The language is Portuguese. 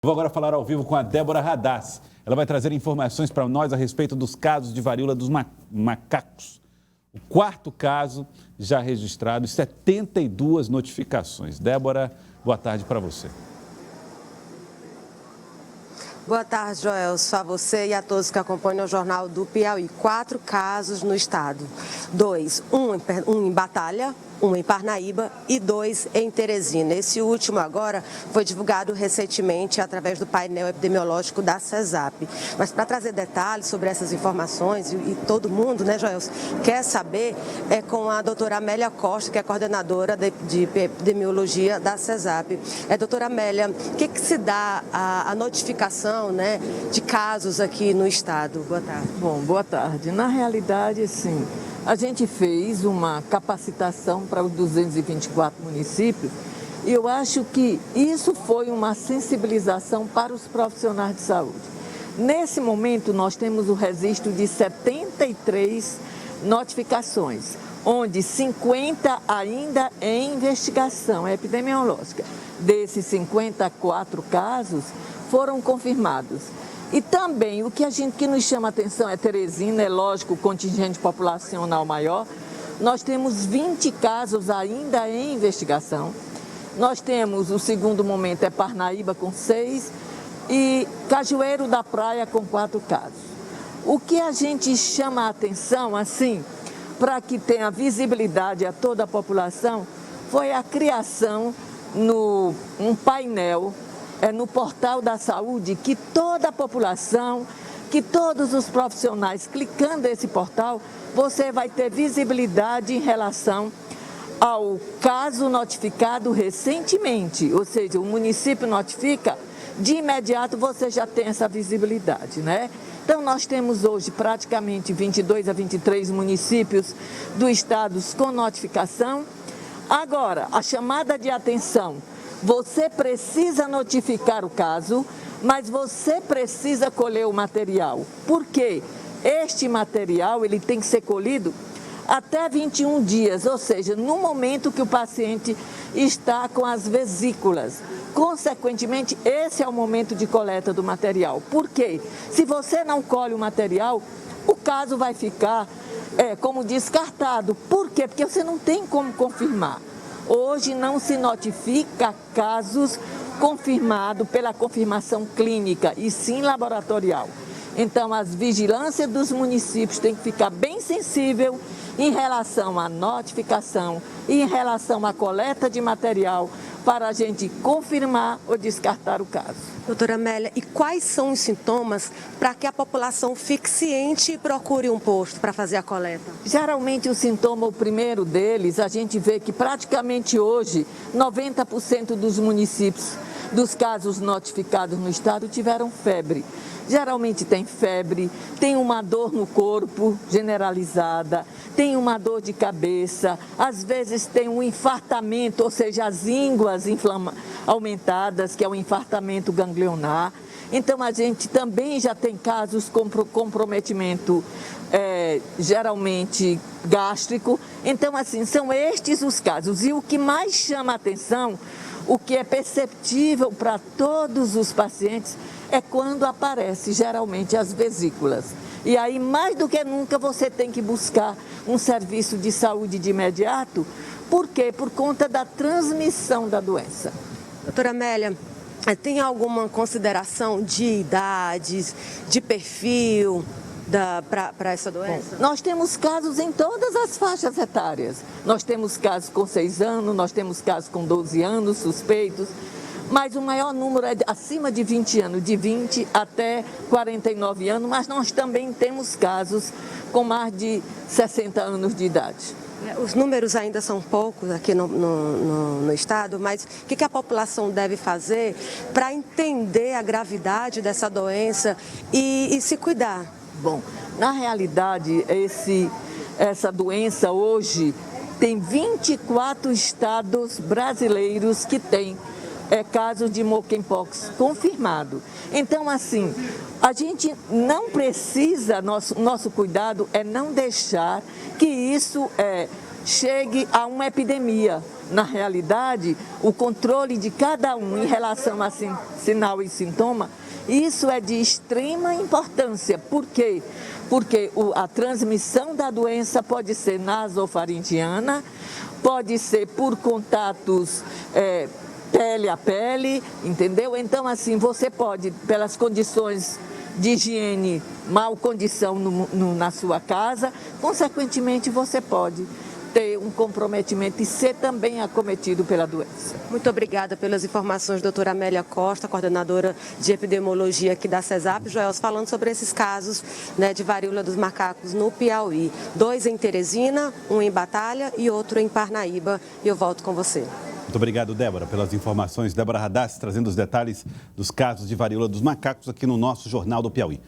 Vou agora falar ao vivo com a Débora Radaz. Ela vai trazer informações para nós a respeito dos casos de varíola dos macacos. O quarto caso já registrado e 72 notificações. Débora, boa tarde para você. Boa tarde, Joelson, a você e a todos que acompanham o Jornal do Piauí. 4 casos no estado. 2, um em Batalha, um em Parnaíba e 2 em Teresina. Esse último agora foi divulgado recentemente através do painel epidemiológico da CESAP. Mas para trazer detalhes sobre essas informações, e todo mundo, né, Joelson, quer saber, é com a doutora Amélia Costa, que é coordenadora de epidemiologia da CESAP. Doutora Amélia, o que se dá a notificação, né, de casos aqui no estado? Boa tarde. Bom, boa tarde. Na realidade, sim, a gente fez uma capacitação para os 224 municípios e eu acho que isso foi uma sensibilização para os profissionais de saúde. Nesse momento, nós temos o registro de 73 notificações, onde 50 ainda em investigação epidemiológica. Desses 54 casos foram confirmados. E também o que nos chama a atenção é Teresina, é lógico, o contingente populacional maior. Nós temos 20 casos ainda em investigação. Nós temos, o segundo momento é Parnaíba com 6 e Cajueiro da Praia com 4 casos. O que a gente chama a atenção, assim, para que tenha visibilidade a toda a população, foi a criação um painel no portal da saúde, que toda a população, que todos os profissionais, clicando nesse portal, você vai ter visibilidade em relação ao caso notificado recentemente, ou seja, o município notifica, de imediato você já tem essa visibilidade, né? Então, nós temos hoje praticamente 22 a 23 municípios do estado com notificação. Agora, a chamada de atenção: você precisa notificar o caso, mas você precisa colher o material. Por quê? Este material ele tem que ser colhido até 21 dias, ou seja, no momento que o paciente está com as vesículas. Consequentemente, esse é o momento de coleta do material. Por quê? Se você não colhe o material, o caso vai ficar como descartado. Por quê? Porque você não tem como confirmar. Hoje não se notifica casos confirmados pela confirmação clínica e sim laboratorial. Então, as vigilâncias dos municípios têm que ficar bem sensível em relação à notificação e em relação à coleta de material para a gente confirmar ou descartar o caso. Doutora Amélia, e quais são os sintomas para que a população fique ciente e procure um posto para fazer a coleta? Geralmente o sintoma, o primeiro deles, a gente vê que praticamente hoje 90% dos municípios dos casos notificados no estado tiveram febre. Geralmente tem febre, tem uma dor no corpo generalizada, tem uma dor de cabeça, às vezes tem um infartamento, ou seja, as ínguas aumentadas, que é o infartamento ganglionar. Então, a gente também já tem casos com comprometimento geralmente gástrico. Então, assim, são estes os casos. E o que mais chama a atenção, o que é perceptível para todos os pacientes, é quando aparece geralmente as vesículas. E aí, mais do que nunca, você tem que buscar um serviço de saúde de imediato. Por quê? Por conta da transmissão da doença. Doutora Amélia, tem alguma consideração de idades, de perfil para essa doença? Bom, nós temos casos em todas as faixas etárias. Nós temos casos com 6 anos, nós temos casos com 12 anos suspeitos, mas o maior número é acima de 20 anos, de 20 até 49 anos, mas nós também temos casos com mais de 60 anos de idade. Os números ainda são poucos aqui no estado, mas o que a população deve fazer para entender a gravidade dessa doença e se cuidar? Bom, na realidade, essa doença hoje tem 24 estados brasileiros que têm casos de monkeypox confirmado. Então, assim, a gente não precisa, nosso cuidado é não deixar que isso chegue a uma epidemia. Na realidade, o controle de cada um em relação a sinal e sintoma, isso é de extrema importância. Por quê? Porque a transmissão da doença pode ser nasofaringiana, pode ser por contatos pele a pele, entendeu? Então, assim, você pode, pelas condições de higiene, mal condição na sua casa, consequentemente você pode ter um comprometimento e ser também acometido pela doença. Muito obrigada pelas informações, doutora Amélia Costa, coordenadora de epidemiologia aqui da CESAP. Joelson, falando sobre esses casos, né, de varíola dos macacos no Piauí. 2 em Teresina, 1 em Batalha e outro em Parnaíba. E eu volto com você. Muito obrigado, Débora, pelas informações. Débora Radassi trazendo os detalhes dos casos de varíola dos macacos aqui no nosso Jornal do Piauí.